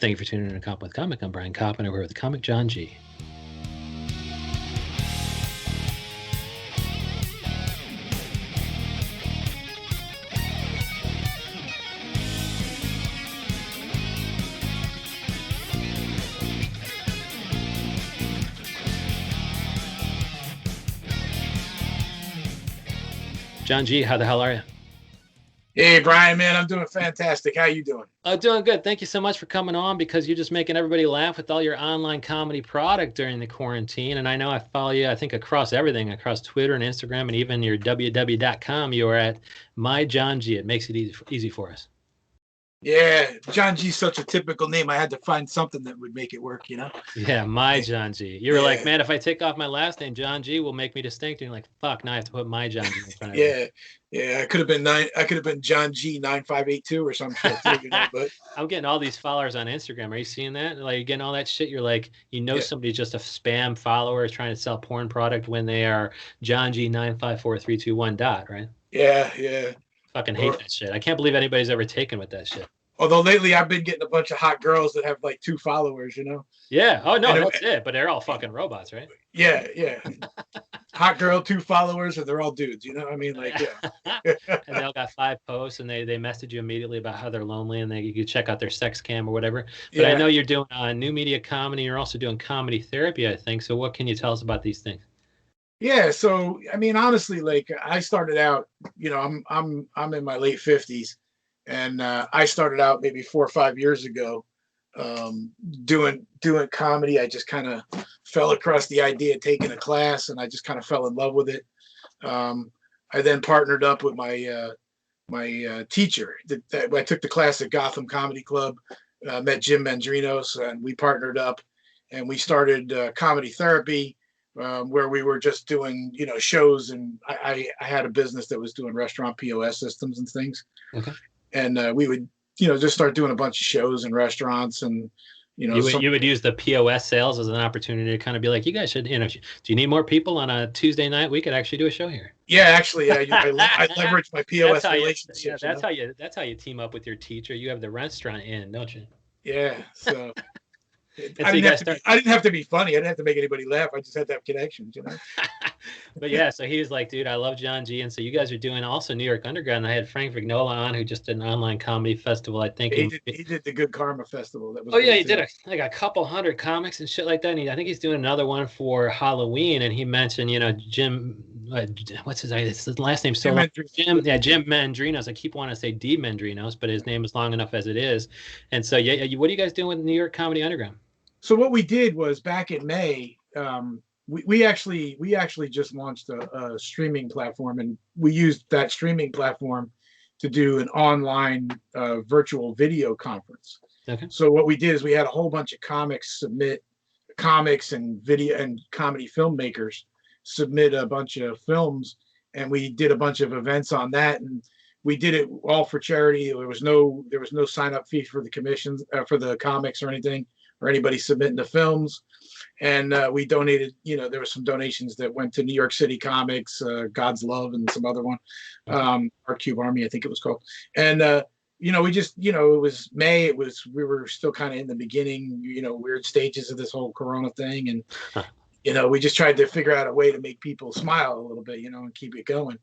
Thank you for tuning in to Koppen with Comic. I'm Brian Koppen, over with comic John G. John G, how the hell are you? Hey, Brian, man, I'm doing fantastic. How you doing? Doing good. Thank you so much for coming on, because you're just making everybody laugh with all your online comedy product during the quarantine. And I know I follow you, I think, across everything, across Twitter and Instagram, and even your www.com. You are at my John G. It makes it easy for us. Yeah, John G's such a typical name. I had to find something that would make it work, you know? Yeah, my John G. You were like, man, if I take off my last name, John G will make me distinct. And you're like, fuck, now I have to put my John G in front of it. Yeah. I could have been John G 9582 or some shit too, you know. But I'm getting all these followers on Instagram. Are you seeing that? Like, you're getting all that shit. You're like, somebody's just a spam follower trying to sell porn product when they are John G 954321 dot, right? Yeah. Fucking hate that shit. I can't believe anybody's ever taken with that shit. Although lately I've been getting a bunch of hot girls that have like 2 followers, you know? Yeah. Oh, no, that's it. But they're all fucking robots, right? Yeah. Hot girl, 2 followers, and they're all dudes, you know? I mean, like, yeah. And they all got 5 posts, and they message you immediately about how they're lonely, and you can check out their sex cam or whatever. But I know you're doing new media comedy. You're also doing comedy therapy, I think. So what can you tell us about these things? Yeah, so I mean, honestly, like I started out, you know, I'm in my late 50s, and I started out maybe 4 or 5 years ago, doing comedy. I just kind of fell across the idea of taking a class, and I just kind of fell in love with it. I then partnered up with my teacher. I took the class at Gotham Comedy Club, met Jim Mendrinos, and we partnered up, and we started comedy therapy. Where we were just doing, you know, shows, and I had a business that was doing restaurant POS systems and things. Okay. And we would, you know, just start doing a bunch of shows in restaurants, and you would use the POS sales as an opportunity to kind of be like, you guys should, do you need more people on a Tuesday night? We could actually do a show here. Yeah, actually, I leverage my POS relationships. That's how you team up with your teacher. You have the restaurant in, don't you? Yeah. So. I didn't have to be funny. I didn't have to make anybody laugh. I just had to have connections, you know. But yeah, so he was like, dude, I love John G. And so you guys are doing also New York Underground. I had Frank Vignola on, who just did an online comedy festival, I think. He did the Good Karma Festival. That was he did like a couple hundred comics and shit like that. And I think he's doing another one for Halloween. And he mentioned, Jim, what's his name? His last name's so long. Jim Mendrinos. I keep wanting to say D Mendrinos, but his name is long enough as it is. And so, what are you guys doing with New York Comedy Underground? So what we did was back in May, we actually just launched a streaming platform, and we used that streaming platform to do an online virtual video conference. Okay. So what we did is we had a whole bunch of comics and video and comedy filmmakers submit a bunch of films, and we did a bunch of events on that, and we did it all for charity. There was no sign up fee for the commissions for the comics or anything, or anybody submitting the films. And we donated, there were some donations that went to New York City Comics, God's Love, and some other one, Our Cube Army, I think it was called. And, we just, it was May, we were still kind of in the beginning, weird stages of this whole Corona thing. And, we just tried to figure out a way to make people smile a little bit, and keep it going.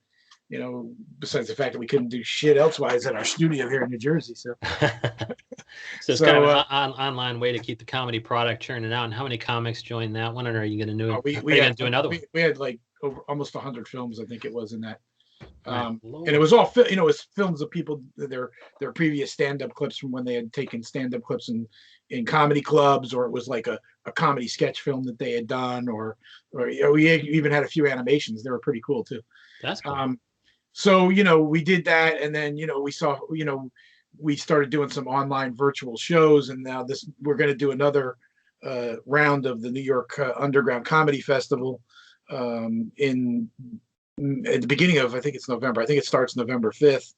Besides the fact that we couldn't do shit elsewise at our studio here in New Jersey. So it's kind of an online way to keep the comedy product churning out. And how many comics joined that one? Or are you going to do another one? We had like over almost 100 films, I think it was, in that. And it was all, it was films of people, their previous stand-up clips from when they had taken stand-up clips in comedy clubs, or it was like a comedy sketch film that they had done, or we even had a few animations. They were pretty cool too. That's cool. So, we did that, and then, we started doing some online virtual shows, and now we're going to do another round of the New York Underground Comedy Festival at the beginning of, I think it's November. I think it starts November 5th.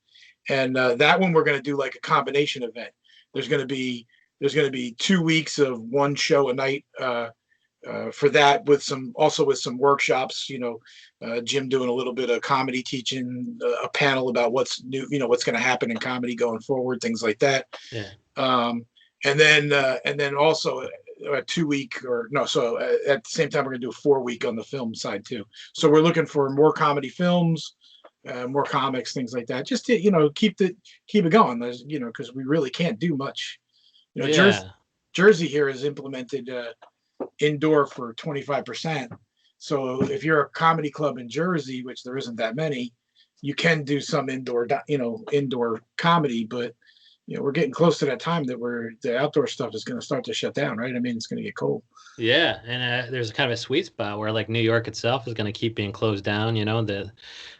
And that one, we're going to do like a combination event. There's going to be 2 weeks of one show a night for that, with some workshops, Jim doing a little bit of comedy teaching, a panel about what's new, what's going to happen in comedy going forward, things like that. Yeah. and then also a 2 week or no. So at the same time, we're gonna do a 4 week on the film side too. So we're looking for more comedy films, more comics, things like that, just to keep it going. There's because we really can't do much. Jersey here has implemented indoor for 25%. So if you're a comedy club in Jersey, which there isn't that many, you can do some indoor comedy, but we're getting close to that time that the outdoor stuff is going to start to shut down, right? I mean, it's going to get cold. Yeah, and there's kind of a sweet spot where like New York itself is going to keep being closed down. I don't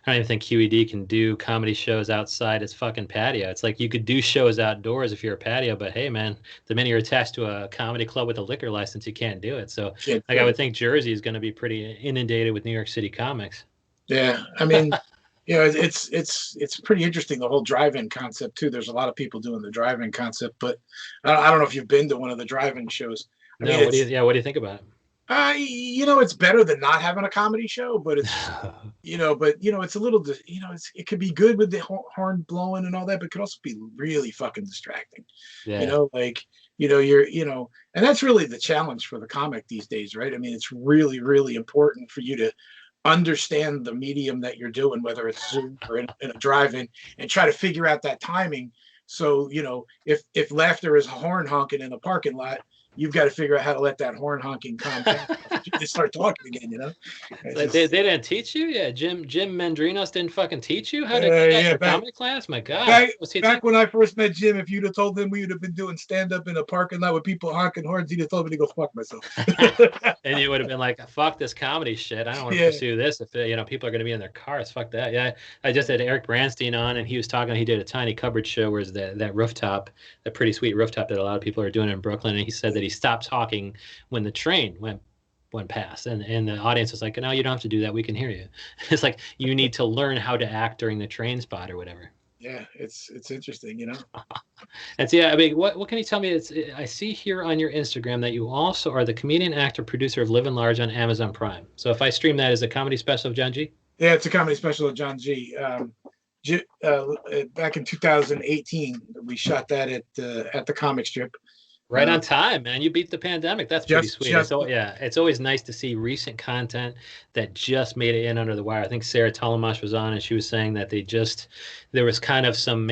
even think QED can do comedy shows outside its fucking patio. It's like you could do shows outdoors if you're a patio, but hey, man, the minute you're attached to a comedy club with a liquor license, you can't do it. So, I would think Jersey is going to be pretty inundated with New York City comics. Yeah, I mean, it's pretty interesting, the whole drive-in concept too. There's a lot of people doing the drive-in concept, but I don't know if you've been to one of the drive-in shows. What do you think about it? It's better than not having a comedy show, but it's it's a little it could be good with the horn blowing and all that, but it could also be really fucking distracting. Yeah. And that's really the challenge for the comic these days, right? I mean, it's really, really important for you to understand the medium that you're doing, whether it's Zoom or in a drive-in, and try to figure out that timing. So, if laughter is horn honking in the parking lot, you've got to figure out how to let that horn honking calm down. You start talking again, They didn't teach you? Yeah, Jim Mendrinos didn't fucking teach you how to do comedy class? My God. Back when I first met Jim, if you'd have told him we would have been doing stand-up in a parking lot with people honking horns, he'd have told me to go fuck myself. And you would have been like, fuck this comedy shit. I don't want to pursue this. If people are going to be in their cars, fuck that. Yeah, I just had Eric Branstein on, and he was talking. He did a Tiny Cupboard show where that rooftop, that pretty sweet rooftop that a lot of people are doing in Brooklyn, and he said that he stopped talking when the train went past, and the audience was like, no, you don't have to do that, we can hear you. It's like you need to learn how to act during the train spot or whatever. Yeah, it's interesting, And I mean, what can you tell me? I see here on your Instagram that you also are the comedian, actor, producer of Living Large on Amazon Prime. So if I stream that as a comedy special of John G? Yeah, it's a comedy special of John G. Back in 2018, we shot that at the comic strip. Right on time, man. You beat the pandemic. That's pretty sweet. It's always nice to see recent content that just made it in under the wire. I think Sarah Talamash was on, and she was saying that there was kind of some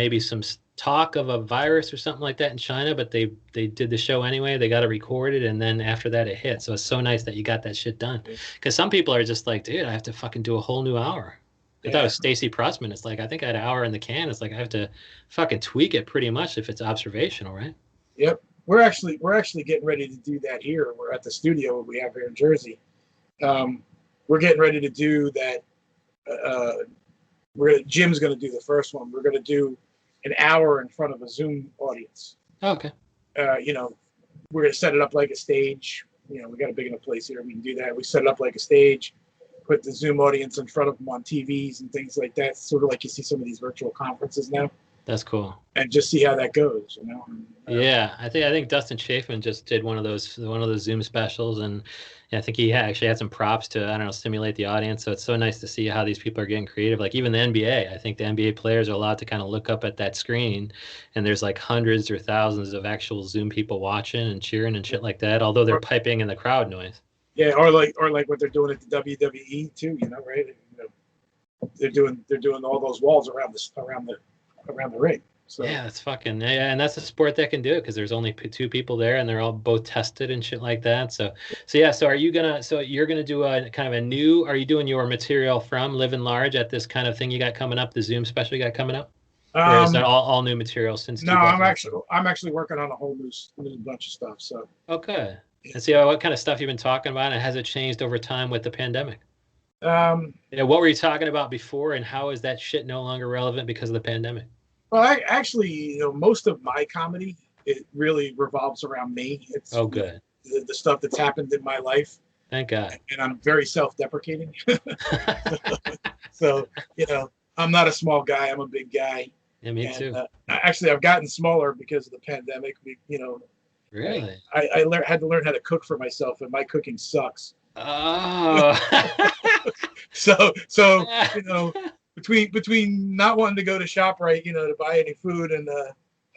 talk of a virus or something like that in China, but they did the show anyway. They got it recorded, and then after that it hit. So it's so nice that you got that shit done. Because some people are just like, dude, I have to fucking do a whole new hour. I thought it was Stacey Pressman. It's like, I think I had an hour in the can. It's like I have to fucking tweak it pretty much if it's observational, right? Yep. We're actually getting ready to do that here. We're at the studio we have here in Jersey. We're getting ready to do that. Jim's going to do the first one. We're going to do an hour in front of a Zoom audience. Okay. We're going to set it up like a stage. We got a big enough place here. We can do that. We set it up like a stage, put the Zoom audience in front of them on TVs and things like that. Sort of like you see some of these virtual conferences now. That's cool. And just see how that goes, Yeah, I think Dustin Chafin just did one of those Zoom specials, and I think he actually had some props to stimulate the audience. So it's so nice to see how these people are getting creative. Like even the NBA, I think the NBA players are allowed to kind of look up at that screen, and there's like hundreds or thousands of actual Zoom people watching and cheering and shit like that. Although they're piping in the crowd noise. Yeah, or like what they're doing at the WWE too, right? They're doing all those walls around the ring. So. Yeah, that's fucking and that's a sport that can do it because there's only two people there and they're all both tested and shit like that. So you're gonna do a kind of a new? Are you doing your material from Living Large at this kind of thing you got coming up, the Zoom special you got coming up? Or is that all new material since? No, I'm actually working on a whole new bunch of stuff. So okay, and see what kind of stuff you've been talking about, and has it changed over time with the pandemic? What were you talking about before, and how is that shit no longer relevant because of the pandemic? Well, most of my comedy, it really revolves around me. It's good. The stuff that's happened in my life. Thank God. And I'm very self-deprecating. So, I'm not a small guy. I'm a big guy. Yeah, me too. Actually, I've gotten smaller because of the pandemic. Really? I had to learn how to cook for myself, and my cooking sucks. Oh. So between not wanting to go to ShopRite, to buy any food, and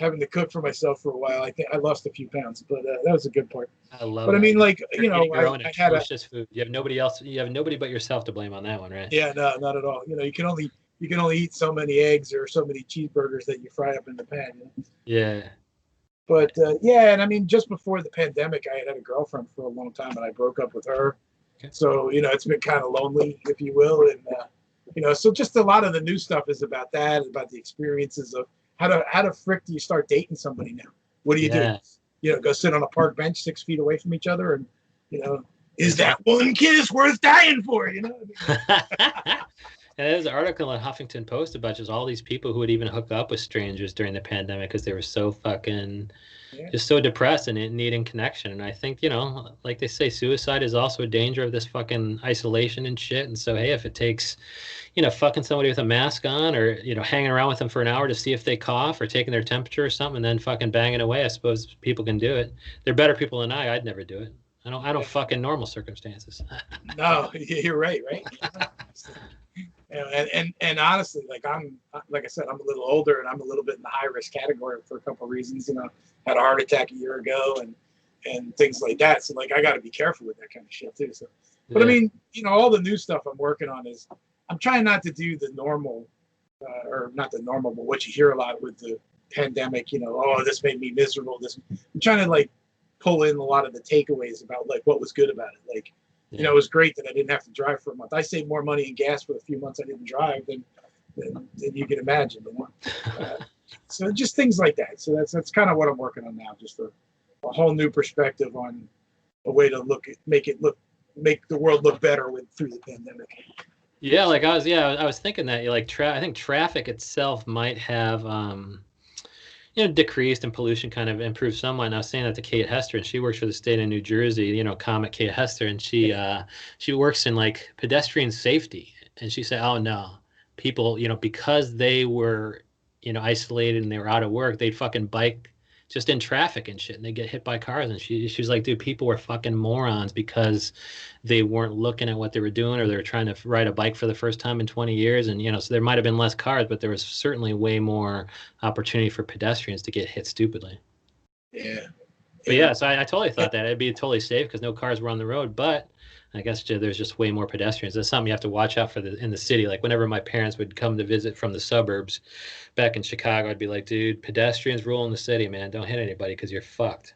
having to cook for myself for a while. I think I lost a few pounds, but that was a good part. I love But I that. mean, like, You're you know, eating your own I had a, atrocious food. You have nobody else. You have nobody but yourself to blame on that one, right? yeah, no, not at all. You know, you can only eat so many eggs or so many cheeseburgers that you fry up in the pan. You know? Yeah. But yeah, and I mean, just before the pandemic, I had a girlfriend for a long time, and I broke up with her. Okay. So you know, it's been kind of lonely, if you will, and you know, so just a lot of the new stuff is about that, about the experiences of how to frick do you start dating somebody now? What do you do? You know, go sit on a park bench 6 feet away from each other, and you know, is that one kiss worth dying for? You know. And there's an article in Huffington Post about just all these people who would even hook up with strangers during the pandemic because they were so fucking just so depressed and needing connection. And I think, you know, like they say, suicide is also a danger of this fucking isolation and shit. And so, hey, if it takes, you know, fucking somebody with a mask on or, you know, hanging around with them for an hour to see if they cough or taking their temperature or something and then fucking banging away, I suppose people can do it. They're better people than I'd never do it. I don't fuck in normal circumstances. No, you're right, right? And honestly, like like I said, I'm a little older and I'm a little bit in the high risk category for a couple of reasons. You know, had a heart attack a year ago and things like that. So like I got to be careful with that kind of shit too. So, but I mean, you know, all the new stuff I'm working on is I'm trying not to do the normal, or not the normal, but what you hear a lot with the pandemic. You know, oh, this made me miserable. I'm trying to like pull in a lot of the takeaways about like what was good about it, like. You know, it was great that I didn't have to drive for a month. I saved more money in gas for the few months I didn't drive than you can imagine. You know? So just things like that. So that's kind of what I'm working on now. Just a whole new perspective on a way to make the world look better through the pandemic. Yeah, like I was thinking that like I think traffic itself might have you know, decreased and pollution kind of improved somewhat. And I was saying that to Kate Hester, and she works for the state of New Jersey, you know, comic Kate Hester, and she works in like pedestrian safety. And she said, oh no, people, you know, because they were, you know, isolated and they were out of work, they'd fucking bike just in traffic and shit, and they get hit by cars. And she was like, dude, people were fucking morons because they weren't looking at what they were doing, or they were trying to ride a bike for the first time in 20 years. And, you know, so there might have been less cars, but there was certainly way more opportunity for pedestrians to get hit stupidly. Yeah. But yeah, so I totally thought that it'd be totally safe because no cars were on the road. But I guess there's just way more pedestrians. That's something you have to watch out for in the city. Like whenever my parents would come to visit from the suburbs back in Chicago, I'd be like, dude, pedestrians rule in the city, man. Don't hit anybody because you're fucked.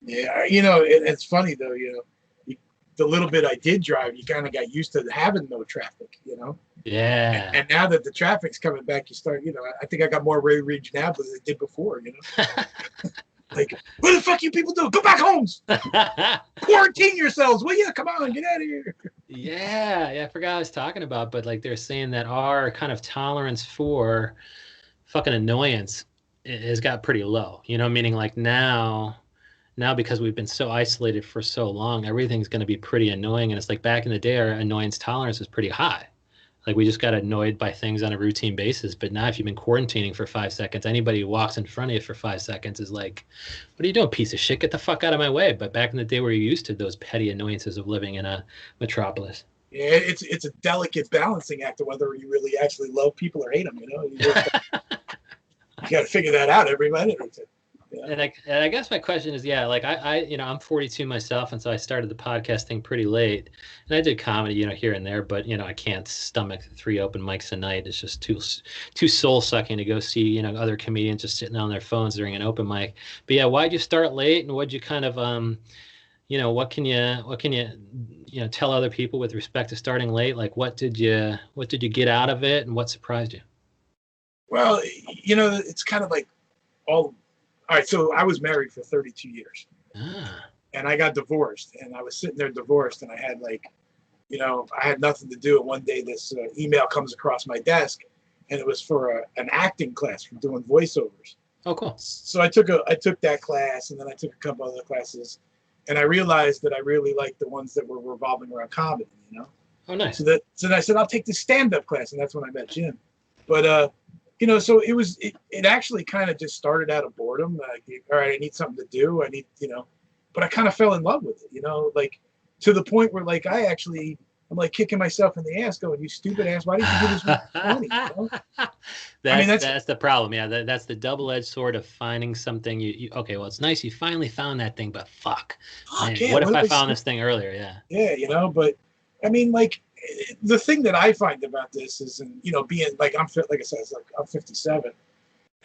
Yeah, you know, it's funny though, you know, the little bit I did drive, you kind of got used to having no traffic, you know? Yeah. And now that the traffic's coming back, you start, you know, I think I got more road rage now than I did before, you know? Like, what the fuck you people do? Go back homes. Quarantine yourselves, will you? Come on, get out of here. Yeah, I forgot I was talking about, but like they're saying that our kind of tolerance for fucking annoyance has got pretty low. You know, meaning like now because we've been so isolated for so long, everything's going to be pretty annoying. And it's like back in the day, our annoyance tolerance was pretty high. Like we just got annoyed by things on a routine basis. But now if you've been quarantining for 5 seconds, anybody who walks in front of you for 5 seconds is like, what are you doing, piece of shit? Get the fuck out of my way. But back in the day, we were used to those petty annoyances of living in a metropolis. Yeah, it's a delicate balancing act of whether you really actually love people or hate them, you know? You got to figure that out every minute or two. Yeah. And I guess my question is, yeah, like I you know, I'm 42 myself, and so I started the podcast thing pretty late, and I did comedy, you know, here and there, but you know, I can't stomach 3 open mics a night. It's just too soul sucking to go see, you know, other comedians just sitting on their phones during an open mic. But yeah, why'd you start late, and what'd you kind of you know, what can you you know, tell other people with respect to starting late? Like what did you get out of it, and what surprised you? Well, you know, it's kind of like all right, so I was married for 32 years. And I got divorced, and I was sitting there divorced, and I had like, you know, I had nothing to do. And one day this email comes across my desk, and it was for an acting class for doing voiceovers. Oh, cool. So I took that class, and then I took a couple other classes, and I realized that I really liked the ones that were revolving around comedy, you know? Oh, nice. So I said, I'll take the stand-up class, and that's when I met Jim. But you know, so it actually kind of just started out of boredom. Like, all right, I need something to do. I need, you know, but I kind of fell in love with it, you know, like to the point where like I actually I'm like kicking myself in the ass, going, "You stupid ass! Why didn't you do this when you were 20?" You know? That's the problem. Yeah, that's the double-edged sword of finding something. Okay, well, it's nice you finally found that thing, but fuck, man, Yeah, what if I found this thing earlier? Yeah. Yeah, you know, but I mean, like the thing that I find about this is, and you know, being like I'm fit, like I said, it's like I'm 57,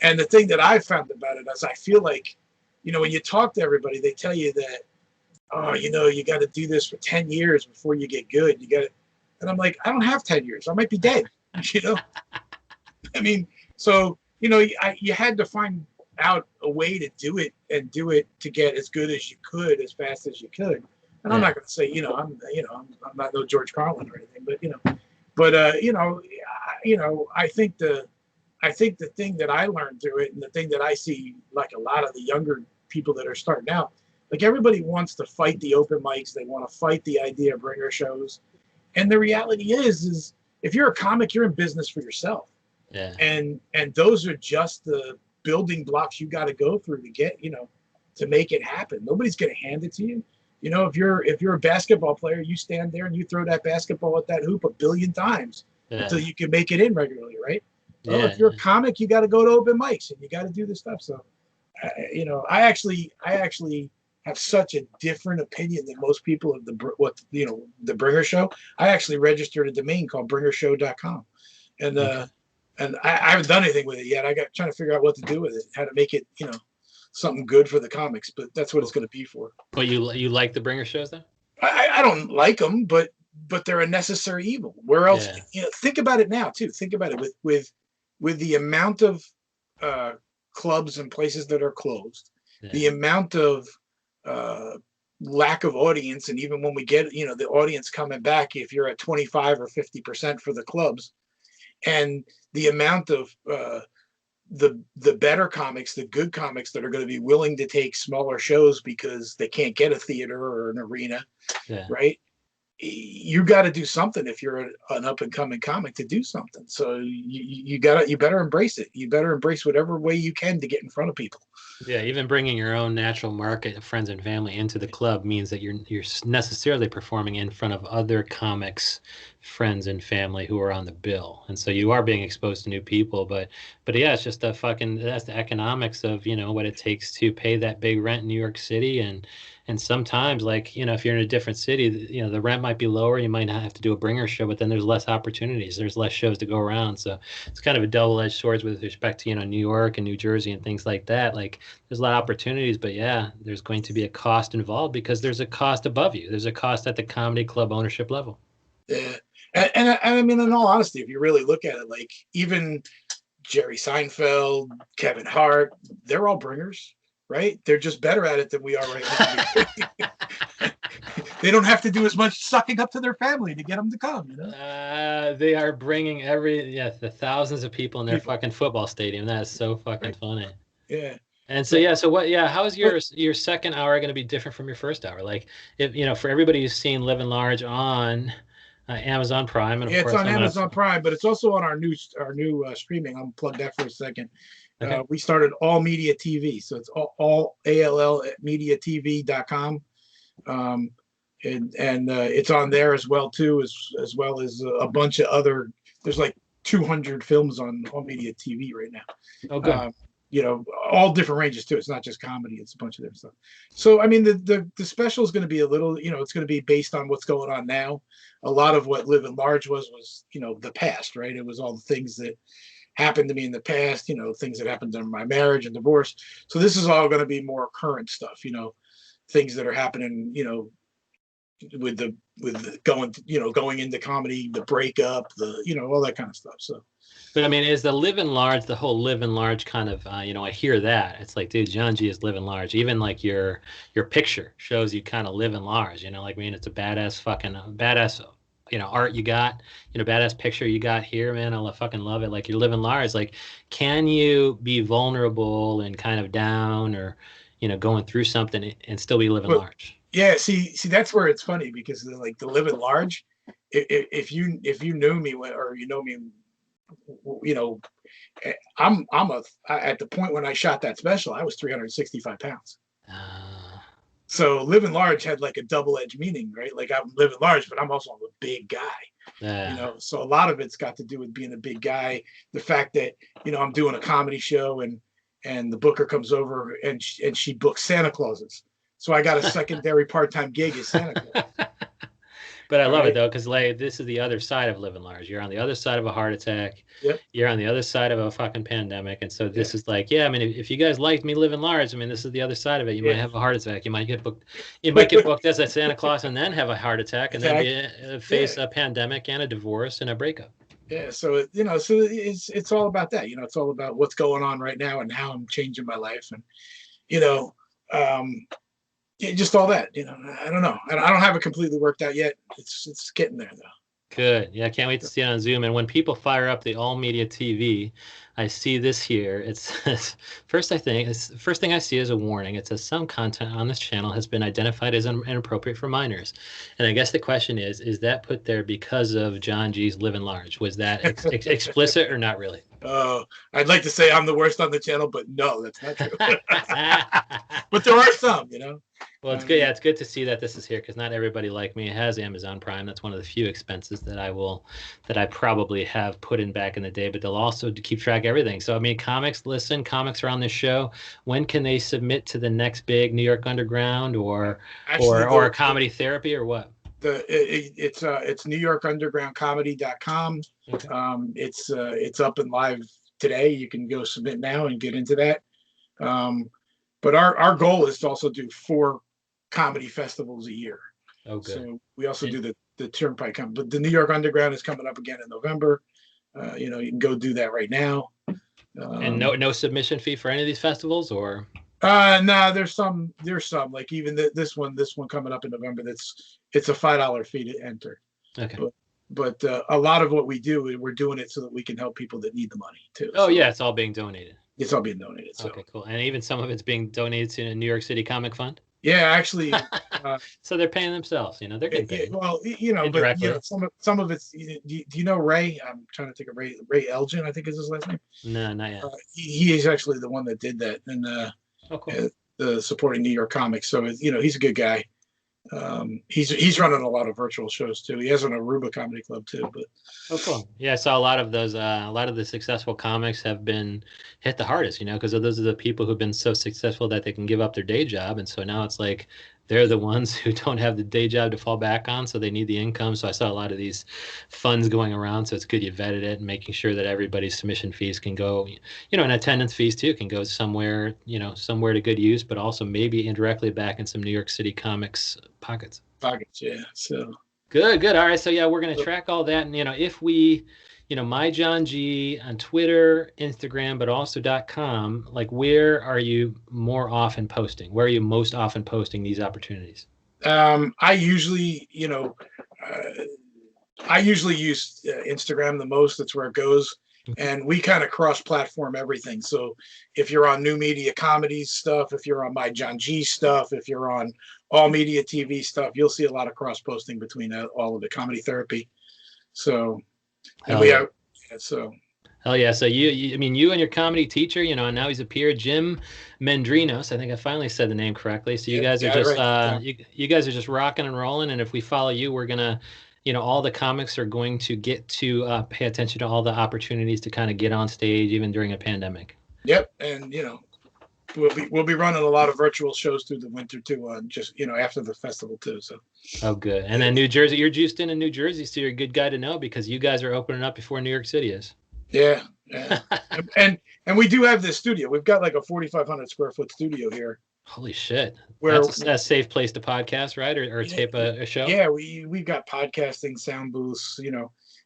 and the thing that I found about it is I feel like, you know, when you talk to everybody, they tell you that, oh, you know, you got to do this for 10 years before you get good. You got to, and I'm like, I don't have 10 years. I might be dead. You know, I mean, so you know, you had to find out a way to do it and do it to get as good as you could, as fast as you could. And I'm not going to say, you know, I'm not no George Carlin or anything, but I think the thing that I learned through it, and the thing that I see, like a lot of the younger people that are starting out, like everybody wants to fight the open mics. They want to fight the idea of bringer shows. And the reality is if you're a comic, you're in business for yourself. Yeah. And those are just the building blocks you got to go through to get, you know, to make it happen. Nobody's going to hand it to you. You know, if you're a basketball player, you stand there and you throw that basketball at that hoop 1 billion times until you can make it in regularly, right? Well, if you're a comic, you got to go to open mics and you got to do this stuff. So, you know, I actually have such a different opinion than most people of the Bringer Show. I actually registered a domain called bringershow.com, and and I haven't done anything with it yet. I got trying to figure out what to do with it, how to make it, you know, something good for the comics. But that's what it's going to be for. But you like the Bringer shows, though? I don't like them, but they're a necessary evil. Where else? Yeah. You know, think about it now too. Think about it with the amount of clubs and places that are closed, the amount of lack of audience, and even when we get, you know, the audience coming back, if you're at 25 or 50% for the clubs, and the amount of the better comics, the good comics that are going to be willing to take smaller shows because they can't get a theater or an arena, right? You got to do something if you're an up and coming comic to do something. So you better embrace it. You better embrace whatever way you can to get in front of people. Yeah, even bringing your own natural market of friends and family into the club means that you're necessarily performing in front of other comics, friends and family who are on the bill, and so you are being exposed to new people. But yeah, it's just that's the economics of, you know, what it takes to pay that big rent in New York City, and sometimes, like, you know, if you're in a different city, you know, the rent might be lower. You might not have to do a bringer show, but then there's less opportunities. There's less shows to go around. So it's kind of a double-edged sword with respect to, you know, New York and New Jersey and things like that. Like, there's a lot of opportunities, but yeah, there's going to be a cost involved because there's a cost above you. There's a cost at the comedy club ownership level. Yeah. And I mean, in all honesty, if you really look at it, like even Jerry Seinfeld, Kevin Hart, they're all bringers. Right? They're just better at it than we are right now. They don't have to do as much sucking up to their family to get them to come, you know? They are bringing the thousands of people in their fucking football stadium. That is so fucking funny. Yeah. And so how's your second hour going to be different from your first hour? Like, if, you know, for everybody who's seen Living Large on Amazon Prime, and of course it's on Amazon Prime, but it's also on our new streaming. I'll plug that for a second. Okay. We started All Media TV, so it's all ALL mediatv.com, and it's on there as well too, as well as a bunch of other. There's like 200 films on All Media TV right now. Oh, good. You know, all different ranges too. It's not just comedy; it's a bunch of different stuff. So, I mean, the special is going to be a little, you know, it's going to be based on what's going on now. A lot of what Living Large was, you know, the past, right? It was all the things that happened to me in the past, you know, things that happened in my marriage and divorce. So this is all going to be more current stuff, you know, things that are happening, you know, with going into comedy, the breakup, you know, all that kind of stuff. So, but I mean, is the Living Large, the whole Living Large kind of, you know, I hear that it's like, dude, JohnG is living large. Even like your picture shows you kind of living large, you know, like, I mean, it's a badass, you know, art you got, you know, badass picture you got here, man. I fucking love it. Like, you're living large. Like, can you be vulnerable and kind of down, or, you know, going through something and still be living large? Yeah. See, that's where it's funny, because like the living large, if you knew me, or you know me, you know, at the point when I shot that special, I was 365 pounds. So living large had like a double-edged meaning, right? Like I'm living large, but I'm also a big guy. So a lot of it's got to do with being a big guy. The fact that, I'm doing a comedy show and the booker comes over and she books Santa Clauses. So I got a secondary part-time gig as Santa Claus. But I love it though, because like this is the other side of living large. You're on the other side of a heart attack. Yep. You're on the other side of a fucking pandemic, and so this is like, I mean, if you guys liked me living large, I mean, this is the other side of it. You might have a heart attack. You might get booked. You might get booked as a Santa Claus and then have a heart attack, and then face a pandemic and a divorce and a breakup. Yeah. So so it's all about that. It's all about what's going on right now and how I'm changing my life, and just all that. I don't know. I don't have it completely worked out yet. It's getting there though. Good. Yeah, I can't wait to see it on Zoom. And when people fire up the All Media TV, I see this here. It says, first thing I see is a warning. It says some content on this channel has been identified as inappropriate for minors. And I guess the question is that put there because of John G's Living Large? Was that explicit or not really? I'd like to say I'm the worst on the channel, but no, that's not true. But there are some, Well, it's good. Yeah, it's good to see that this is here because not everybody like me has Amazon Prime. That's one of the few expenses that I probably have put in back in the day. But they'll also keep track of everything. So I mean, comics are on this show. When can they submit to the next big New York Underground or comedy therapy or what? It's newyorkundergroundcomedy.com. Okay. It's up and live today. You can go submit now and get into that. But our goal is to also do 4 comedy festivals a year. Oh, good. So we also do the Turnpike, but the New York Underground is coming up again in November. You can go do that right now. And no submission fee for any of these festivals, or? No, there's some like even this one coming up in November. It's a $5 fee to enter. Okay. But a lot of what we do, we're doing it so that we can help people that need the money too. Oh, so, yeah, it's all being donated. It's all being donated. So. Okay, cool. And even some of it's being donated to a New York City Comic Fund? Yeah, actually. So they're paying themselves, they're getting paid. Well, but some of it's, do you know Ray? I'm trying to think of Ray Elgin, I think is his last name. No, not yet. He is actually the one that did that. And cool. The supporting New York comics. So, he's a good guy. He's running a lot of virtual shows too. He has an Aruba comedy club too. But cool. Yeah, I saw a lot of those. A lot of the successful comics have been hit the hardest, because those are the people who've been so successful that they can give up their day job, and so now it's like they're the ones who don't have the day job to fall back on, so they need the income. So I saw a lot of these funds going around. So it's good you vetted it and making sure that everybody's submission fees can go, and attendance fees too can go somewhere, somewhere to good use, but also maybe indirectly back in some New York City comics pockets. Yeah. So good. All right. So yeah, we're gonna track all that, and if we. My John G on Twitter, Instagram, but also .com. Like, where are you more often posting? Where are you most often posting these opportunities? I usually use Instagram the most. That's where it goes. And we kind of cross-platform everything. So if you're on New Media Comedies stuff, if you're on my John G stuff, if you're on All Media TV stuff, you'll see a lot of cross-posting between all of the comedy therapy. So. And Hell yeah. So you and your comedy teacher, and now he's a peer, Jim Mendrinos. I think I finally said the name correctly. So you guys are just you guys are just rocking and rolling. And if we follow you, we're gonna, all the comics are going to get to pay attention to all the opportunities to kind of get on stage even during a pandemic. Yep, and we'll be running a lot of virtual shows through the winter too, just after the festival too. So. Oh, good. And then New Jersey, you're juiced in New Jersey, so you're a good guy to know because you guys are opening up before New York City is. Yeah. and we do have this studio. We've got like a 4,500 square foot studio here. Holy shit! That's a safe place to podcast, right? Or tape a show. Yeah, we've got podcasting, sound booths,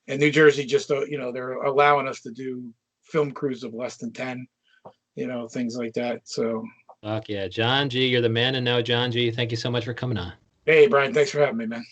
and New Jersey just they're allowing us to do film crews of less than 10. Things like that. So. Fuck yeah, John G, you're the man to know. John G, thank you so much for coming on. Hey, Brian, thanks for having me, man.